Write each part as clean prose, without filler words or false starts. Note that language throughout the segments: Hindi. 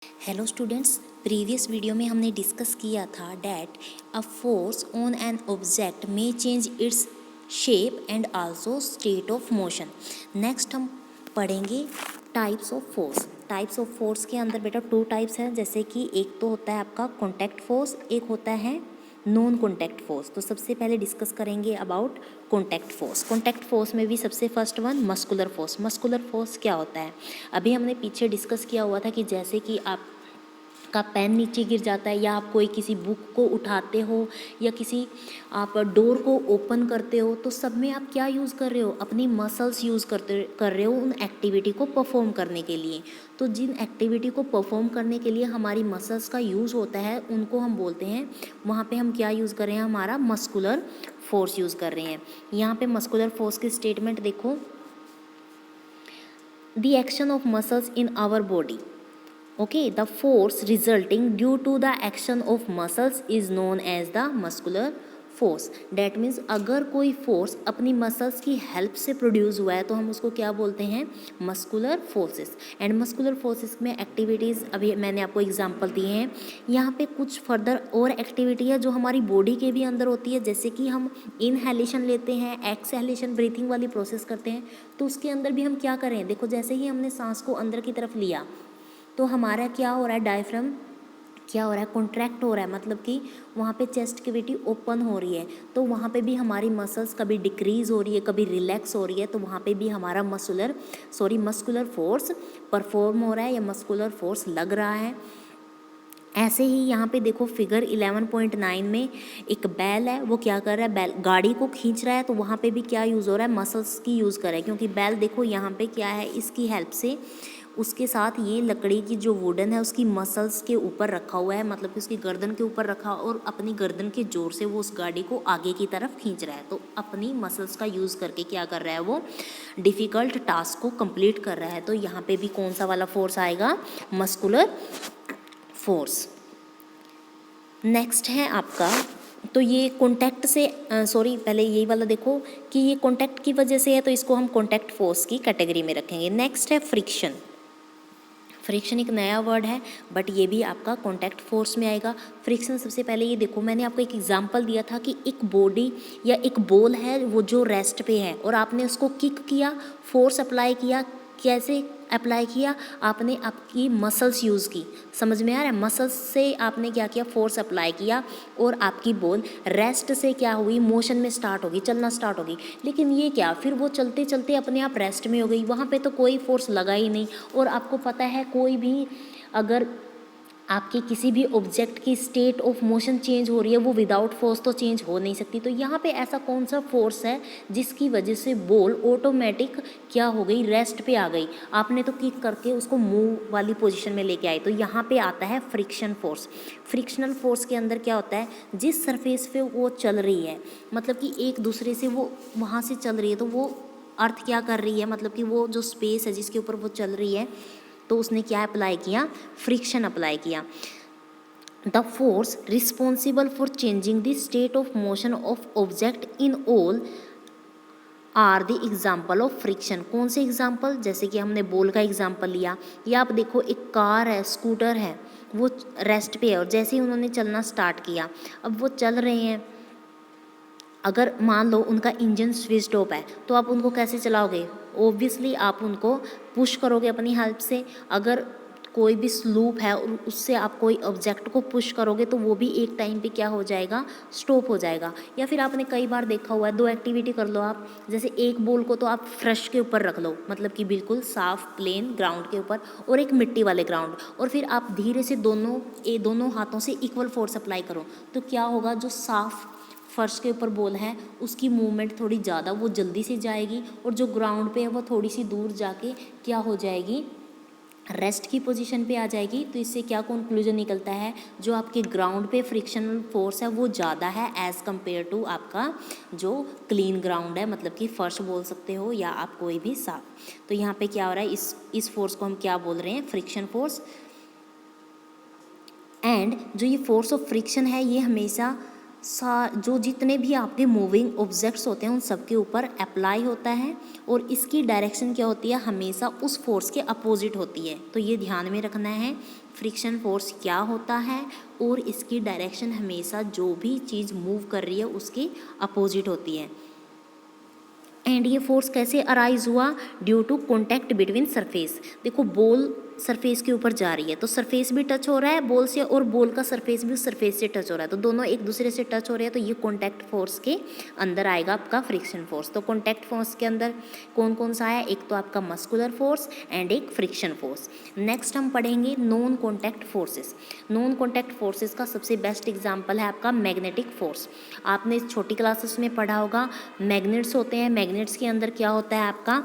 हेलो स्टूडेंट्स, प्रीवियस वीडियो में हमने डिस्कस किया था that a force on an object में change its shape and also state of motion. Next हम पढ़ेंगे types of force. Types of force के अंदर बेटा टू टाइप्स हैं, जैसे कि एक तो होता है आपका कॉन्टैक्ट फोर्स, एक होता है नॉन कॉन्टैक्ट फोर्स। तो सबसे पहले डिस्कस करेंगे about contact force. Contact force में भी सबसे first one muscular force. Muscular force क्या होता है? अभी हमने पीछे डिस्कस किया हुआ था कि जैसे कि आप का पेन नीचे गिर जाता है, या आप कोई किसी बुक को उठाते हो, या किसी आप डोर को ओपन करते हो, तो सब में आप क्या यूज़ कर रहे हो? अपनी मसल्स यूज़ कर रहे हो उन एक्टिविटी को परफॉर्म करने के लिए। तो जिन एक्टिविटी को परफॉर्म करने के लिए हमारी मसल्स का यूज़ होता है, उनको हम बोलते हैं, वहाँ पे हम क्या यूज़ कर रहे हैं? हमारा मस्कुलर फोर्स यूज़ कर रहे हैं। यहाँ पे मस्कुलर फोर्स की स्टेटमेंट देखो, the action of muscles in our body. Okay, the force resulting due to the action of muscles is known as the muscular force. That means अगर कोई फोर्स अपनी मसल्स की हेल्प से प्रोड्यूस हुआ है तो हम उसको क्या बोलते हैं? Muscular forces. And muscular forces में एक्टिविटीज़ अभी मैंने आपको एग्जांपल दिए हैं। यहाँ पे कुछ फर्दर और एक्टिविटी है जो हमारी बॉडी के भी अंदर होती है, जैसे कि हम इनहेलेशन लेते हैं, एक्सहेलेशन ब्रीथिंग वाली प्रोसेस करते हैं, तो उसके अंदर भी हम क्या करें? देखो, जैसे ही हमने सांस को अंदर की तरफ लिया तो हमारा क्या हो रहा है? डायफ्राम क्या हो रहा है? कॉन्ट्रैक्ट हो रहा है, मतलब कि वहाँ पे चेस्ट कैविटी ओपन हो रही है। तो वहाँ पे भी हमारी मसल्स कभी डिक्रीज़ हो रही है, कभी रिलैक्स हो रही है, तो वहाँ पे भी हमारा मस्कुलर फोर्स परफॉर्म हो रहा है या मस्कुलर फोर्स लग रहा है। ऐसे ही यहाँ पे देखो फिगर 11.9 में एक बैल है, वो क्या कर रहा है? बैल गाड़ी को खींच रहा है, तो वहाँ पे भी क्या यूज़ हो रहा है? मसल्स की यूज़ कर रहा है, क्योंकि बैल देखो यहाँ पे क्या है, इसकी हेल्प से उसके साथ ये लकड़ी की जो वुडन है उसकी मसल्स के ऊपर रखा हुआ है, मतलब कि उसकी गर्दन के ऊपर रखा, और अपनी गर्दन के जोर से वो उस गाड़ी को आगे की तरफ खींच रहा है। तो अपनी मसल्स का यूज़ करके क्या कर रहा है? वो डिफ़िकल्ट टास्क को कंप्लीट कर रहा है। तो यहाँ पे भी कौन सा वाला फोर्स आएगा? Muscular force. नेक्स्ट है आपका, तो ये कॉन्टैक्ट से पहले यही वाला देखो कि ये कॉन्टैक्ट की वजह से है, तो इसको हम कॉन्टैक्ट फोर्स की कैटेगरी में रखेंगे। नेक्स्ट है फ्रिक्शन। फ्रिक्शन एक नया वर्ड है, बट ये भी आपका कॉन्टैक्ट फोर्स में आएगा। फ्रिक्शन सबसे पहले ये देखो, मैंने आपको एक एग्जांपल दिया था कि एक बॉडी या एक बॉल है वो जो रेस्ट पे है, और आपने उसको किक किया, फोर्स अप्लाई किया। कैसे अप्लाई किया? आपने आपकी मसल्स यूज़ की। समझ में आ रहा है? मसल्स से आपने क्या किया? फोर्स अप्लाई किया, और आपकी बॉल रेस्ट से क्या हुई? मोशन में स्टार्ट होगी, चलना स्टार्ट होगी। लेकिन ये क्या, फिर वो चलते चलते अपने आप रेस्ट में हो गई, वहाँ पे तो कोई फोर्स लगा ही नहीं। और आपको पता है, कोई भी अगर आपके किसी भी ऑब्जेक्ट की स्टेट ऑफ मोशन चेंज हो रही है, वो विदाउट फोर्स तो चेंज हो नहीं सकती। तो यहाँ पे ऐसा कौन सा फोर्स है जिसकी वजह से बॉल ऑटोमेटिक क्या हो गई? रेस्ट पे आ गई। आपने तो किक करके उसको मूव वाली पोजीशन में लेके आए, तो यहाँ पे आता है फ्रिक्शन फोर्स। फ्रिक्शनल फोर्स के अंदर क्या होता है? जिस सरफेस पे वो चल रही है, मतलब कि एक दूसरे से वो वहाँ से चल रही है, तो वो अर्थ क्या कर रही है? मतलब कि वो जो स्पेस है जिसके ऊपर वो चल रही है, तो उसने क्या अप्लाई किया? फ्रिक्शन अप्लाई किया। The force responsible for changing the state of motion of object in all are the example of friction. कौन से एग्जाम्पल? जैसे कि हमने बॉल का एग्जाम्पल लिया, या आप देखो एक कार है, स्कूटर है, वो रेस्ट पे है, और जैसे ही उन्होंने चलना स्टार्ट किया, अब वो चल रहे हैं, अगर मान लो उनका इंजन स्विच ऑफ है, तो आप उनको कैसे चलाओगे? ऑब्वियसली आप उनको पुश करोगे अपनी हेल्प से। अगर कोई भी स्लूप है और उससे आप कोई ऑब्जेक्ट को पुश करोगे, तो वो भी एक टाइम पे क्या हो जाएगा? स्टॉप हो जाएगा। या फिर आपने कई बार देखा हुआ है, दो एक्टिविटी कर लो आप, जैसे एक बॉल को तो आप फ्रेश के ऊपर रख लो, मतलब कि बिल्कुल साफ प्लेन ग्राउंड के ऊपर, और एक मिट्टी वाले ग्राउंड, और फिर आप धीरे से दोनों हाथों से इक्वल फोर्स अप्लाई करो, तो क्या होगा? जो साफ फर्श के ऊपर बॉल है उसकी मूवमेंट थोड़ी ज़्यादा, वो जल्दी से जाएगी, और जो ग्राउंड पे है वो थोड़ी सी दूर जाके क्या हो जाएगी? रेस्ट की पोजीशन पे आ जाएगी। तो इससे क्या कंक्लूजन निकलता है? जो आपके ग्राउंड पे फ्रिक्शनल फोर्स है वो ज़्यादा है एज़ कम्पेयर टू आपका जो क्लीन ग्राउंड है, मतलब कि फर्श बोल सकते हो या आप कोई भी साफ। तो यहाँ पे क्या हो रहा है? इस फोर्स को हम क्या बोल रहे हैं? Friction force. एंड जो ये फोर्स ऑफ फ्रिक्शन है, ये हमेशा जो जितने भी आपके मूविंग ऑब्जेक्ट्स होते हैं उन सब के ऊपर अप्लाई होता है और इसकी डायरेक्शन क्या होती है, हमेशा उस फोर्स के अपोजिट होती है। तो ये ध्यान में रखना है, फ्रिक्शन फोर्स क्या होता है और इसकी डायरेक्शन हमेशा जो भी चीज़ मूव कर रही है उसके अपोजिट होती है। एंड ये फोर्स कैसे अराइज हुआ, due to contact between surface. देखो बॉल सरफेस के ऊपर जा रही है तो सरफेस भी टच हो रहा है बॉल से और बॉल का सरफेस भी उस सरफेस से टच हो रहा है, तो दोनों एक दूसरे से टच हो रहे हैं, तो ये कॉन्टैक्ट फोर्स के अंदर आएगा आपका फ्रिक्शन फोर्स। तो कॉन्टैक्ट फोर्स के अंदर कौन कौन सा है, एक तो आपका मस्कुलर फोर्स एंड एक फ्रिक्शन फोर्स। नेक्स्ट हम पढ़ेंगे non contact forces. Non contact forces का सबसे बेस्ट एग्जाम्पल है आपका मैग्नेटिक फोर्स। आपने छोटी क्लासेस में पढ़ा होगा, मैग्नेट्स होते हैं, मैग्नेट्स के अंदर क्या होता है आपका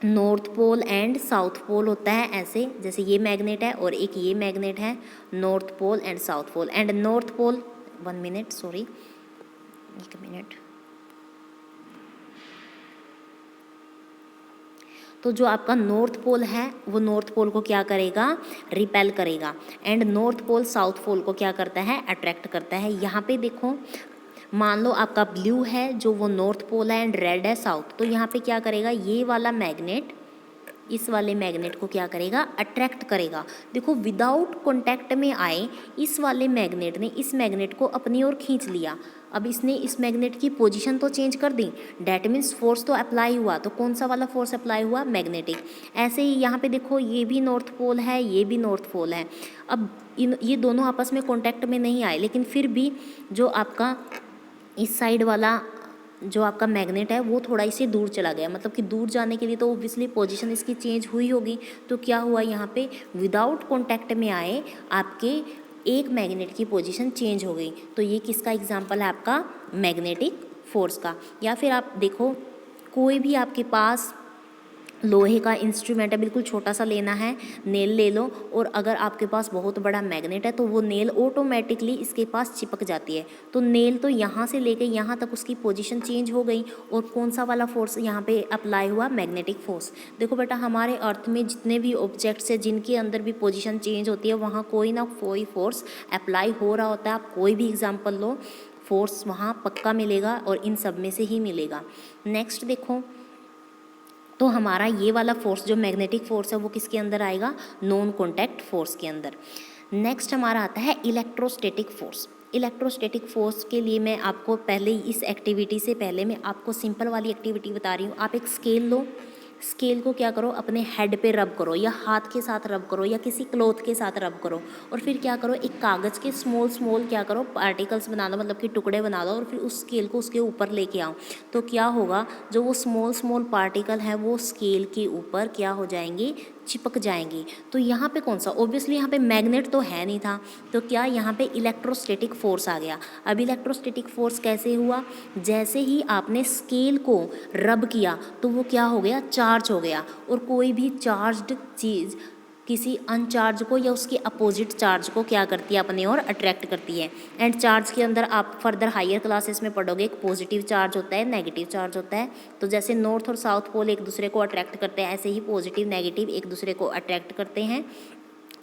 north pole and south pole होता है। ऐसे जैसे ये मैग्नेट है और एक ये मैग्नेट है, north pole and south pole. And north pole, 1 minute sorry, 1 minute. तो जो आपका नॉर्थ पोल है वो नॉर्थ पोल को क्या करेगा, रिपेल करेगा, and north pole south pole को क्या करता है, अट्रैक्ट करता है। यहाँ पे देखो, मान लो आपका ब्लू है जो वो नॉर्थ पोल है एंड रेड है साउथ, तो यहाँ पे क्या करेगा, ये वाला मैग्नेट इस वाले मैग्नेट को क्या करेगा, अट्रैक्ट करेगा। देखो विदाउट कॉन्टैक्ट में आए इस वाले मैग्नेट ने इस मैग्नेट को अपनी ओर खींच लिया। अब इसने इस मैग्नेट की पोजीशन तो चेंज कर दी, डैट मीन्स फोर्स तो अप्लाई हुआ। तो कौन सा वाला फोर्स अप्लाई हुआ, मैग्नेटिक। ऐसे ही यहाँ पे देखो ये भी नॉर्थ पोल है, ये भी नॉर्थ पोल है। अब ये दोनों आपस में कॉन्टैक्ट में नहीं आए, लेकिन फिर भी जो आपका इस साइड वाला जो आपका मैग्नेट है वो थोड़ा इसे दूर चला गया, मतलब कि दूर जाने के लिए तो ऑब्वियसली पोजीशन इसकी चेंज हुई होगी। तो क्या हुआ, यहाँ पे विदाउट कॉन्टैक्ट में आए आपके एक मैग्नेट की पोजीशन चेंज हो गई। तो ये किसका एग्जांपल है, आपका मैग्नेटिक फोर्स का। या फिर आप देखो कोई भी आपके पास लोहे का इंस्ट्रूमेंट है, बिल्कुल छोटा सा लेना है, नेल ले लो, और अगर आपके पास बहुत बड़ा मैग्नेट है तो वो नेल ऑटोमेटिकली इसके पास चिपक जाती है। तो नेल तो यहाँ से लेके यहाँ तक उसकी पोजीशन चेंज हो गई, और कौन सा वाला फोर्स यहाँ पे अप्लाई हुआ, मैग्नेटिक फोर्स। देखो बेटा हमारे अर्थ में जितने भी ऑब्जेक्ट्स हैं जिनके अंदर भी पोजीशन चेंज होती है वहाँ कोई ना कोई फोर्स अप्लाई हो रहा होता है। आप कोई भी एग्जाम्पल लो, फोर्स वहाँ पक्का मिलेगा और इन सब में से ही मिलेगा। नेक्स्ट देखो, तो हमारा ये वाला फोर्स जो मैग्नेटिक फोर्स है वो किसके अंदर आएगा, नॉन कॉन्टैक्ट फोर्स के अंदर। नेक्स्ट हमारा आता है इलेक्ट्रोस्टैटिक फोर्स। इलेक्ट्रोस्टैटिक फोर्स के लिए मैं आपको पहले इस एक्टिविटी से पहले मैं आपको सिंपल वाली एक्टिविटी बता रही हूँ। आप एक स्केल लो, स्केल को क्या करो, अपने हेड पे रब करो या हाथ के साथ रब करो या किसी क्लॉथ के साथ रब करो, और फिर क्या करो, एक कागज़ के स्मॉल स्मॉल क्या करो पार्टिकल्स बना दो, मतलब कि टुकड़े बना दो, और फिर उस स्केल को उसके ऊपर लेके आओ। तो क्या होगा, जो वो स्मॉल स्मॉल पार्टिकल है वो स्केल के ऊपर क्या हो जाएंगे, चिपक जाएंगी। तो यहाँ पे कौन सा, ऑब्वियसली यहाँ पे मैग्नेट तो है नहीं था, तो क्या यहाँ पे इलेक्ट्रोस्टैटिक फोर्स आ गया। अब इलेक्ट्रोस्टैटिक फोर्स कैसे हुआ, जैसे ही आपने स्केल को रब किया तो वो क्या हो गया, चार्ज हो गया, और कोई भी चार्ज्ड चीज़ किसी अनचार्ज को या उसके अपोजिट चार्ज को क्या करती है, अपने ओर अट्रैक्ट करती है। एंड चार्ज के अंदर आप फर्दर हायर क्लासेस में पढ़ोगे, एक पॉजिटिव चार्ज होता है, नेगेटिव चार्ज होता है। तो जैसे नॉर्थ और साउथ पोल एक दूसरे को अट्रैक्ट करते हैं, ऐसे ही पॉजिटिव नेगेटिव एक दूसरे को अट्रैक्ट करते हैं,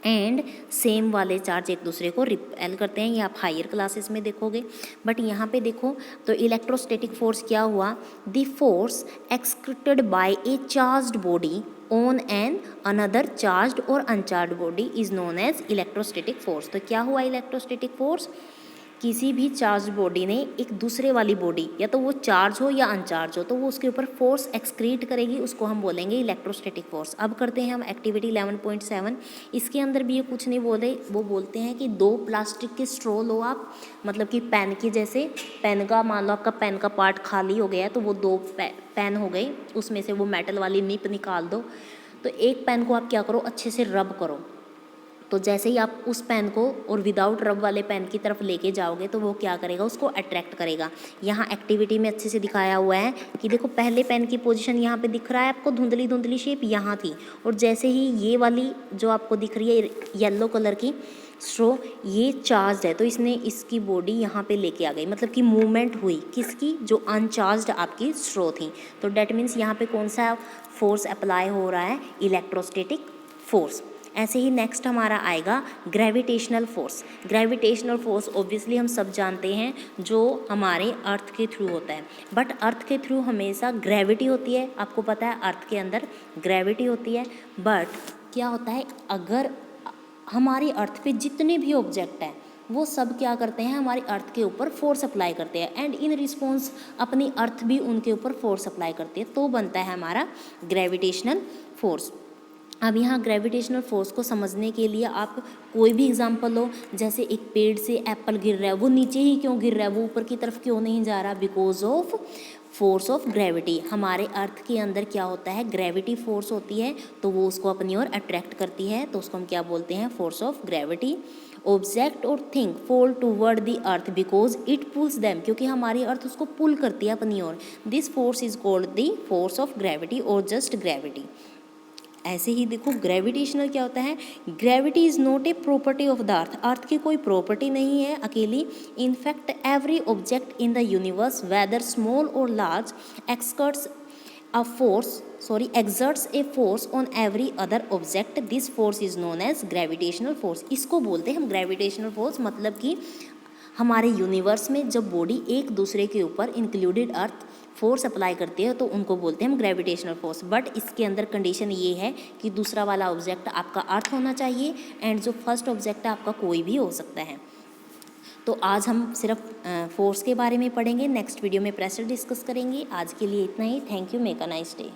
एंड सेम वाले चार्ज एक दूसरे को रिपेल करते हैं। ये आप हायर क्लासेस में देखोगे। बट यहाँ पे देखो तो इलेक्ट्रोस्टैटिक फोर्स क्या हुआ, the force excreted by a charged body on an another charged और uncharged body is known as electrostatic force. तो क्या हुआ इलेक्ट्रोस्टैटिक फोर्स, किसी भी चार्ज बॉडी ने एक दूसरे वाली बॉडी, या तो वो चार्ज हो या अनचार्ज हो, तो वो उसके ऊपर फोर्स एक्सक्रीट करेगी, उसको हम बोलेंगे इलेक्ट्रोस्टैटिक फोर्स। अब करते हैं हम एक्टिविटी 11.7। इसके अंदर भी ये कुछ नहीं बोले, वो बोलते हैं कि 2 प्लास्टिक के स्ट्रॉ लो आप, मतलब कि पेन की जैसे, पेन का मान लो आपका पेन का पार्ट खाली हो गया है, तो वो 2 पेन हो गए, उसमें से वो मेटल वाली निप निकाल दो। तो एक पेन को आप क्या करो, अच्छे से रब करो। तो जैसे ही आप उस पेन को और विदाउट रब वाले पेन की तरफ लेके जाओगे तो वो क्या करेगा, उसको अट्रैक्ट करेगा। यहाँ एक्टिविटी में अच्छे से दिखाया हुआ है कि देखो पहले पेन की पोजीशन यहाँ पे दिख रहा है आपको, धुंधली धुंधली शेप यहाँ थी, और जैसे ही ये वाली जो आपको दिख रही है येलो कलर की स्ट्रो, ये चार्ज है, तो इसने इसकी बॉडी यहाँ पे लेके आ गई, मतलब कि मूवमेंट हुई किसकी, जो अनचार्ज्ड आपकी स्ट्रो थी। तो डैट मीन्स यहाँ पे कौन सा फोर्स अप्लाई हो रहा है, इलेक्ट्रोस्टैटिक फोर्स। ऐसे ही नेक्स्ट हमारा आएगा gravitational force. Gravitational force obviously हम सब जानते हैं जो हमारे अर्थ के थ्रू होता है, बट अर्थ के थ्रू हमेशा ग्रेविटी होती है, आपको पता है अर्थ के अंदर ग्रेविटी होती है। बट क्या होता है, अगर हमारी अर्थ पे जितने भी ऑब्जेक्ट हैं वो सब क्या करते हैं, हमारी अर्थ के ऊपर फोर्स अप्लाई करते हैं, एंड इन रिस्पॉन्स अपनी अर्थ भी उनके ऊपर फोर्स अप्लाई करती है, तो बनता है हमारा ग्रेविटेशनल फोर्स। अब यहाँ ग्रेविटेशनल फोर्स को समझने के लिए आप कोई भी एग्जांपल लो, जैसे एक पेड़ से एप्पल गिर रहा है, वो नीचे ही क्यों गिर रहा है, वो ऊपर की तरफ क्यों नहीं जा रहा, because of force of gravity. हमारे अर्थ के अंदर क्या होता है, ग्रेविटी फोर्स होती है, तो वो उसको अपनी ओर अट्रैक्ट करती है, तो उसको हम क्या बोलते हैं, फोर्स ऑफ ग्रेविटी। ऑब्जेक्ट और thing fall toward the earth because it pulls them, क्योंकि हमारी अर्थ उसको पुल करती है अपनी ओर। This force is called the force of gravity और जस्ट ग्रेविटी। ऐसे ही देखो ग्रेविटेशनल क्या होता है, gravity is not a property of the earth, earth की कोई प्रॉपर्टी नहीं है अकेली। In fact every object in the universe whether small और large exerts a force on every other object. This force is known as gravitational force. इसको बोलते हैं हम ग्रेविटेशनल फोर्स, मतलब कि हमारे यूनिवर्स में जब बॉडी एक दूसरे के ऊपर इंक्लूडेड अर्थ फोर्स अप्लाई करती है तो उनको बोलते हैं हम ग्रेविटेशनल फोर्स। बट इसके अंदर कंडीशन ये है कि दूसरा वाला ऑब्जेक्ट आपका अर्थ होना चाहिए, एंड जो फर्स्ट ऑब्जेक्ट है आपका कोई भी हो सकता है। तो आज हम सिर्फ फोर्स के बारे में पढ़ेंगे, नेक्स्ट वीडियो में प्रेशर डिस्कस करेंगे। आज के लिए इतना ही। Thank you, make a nice day.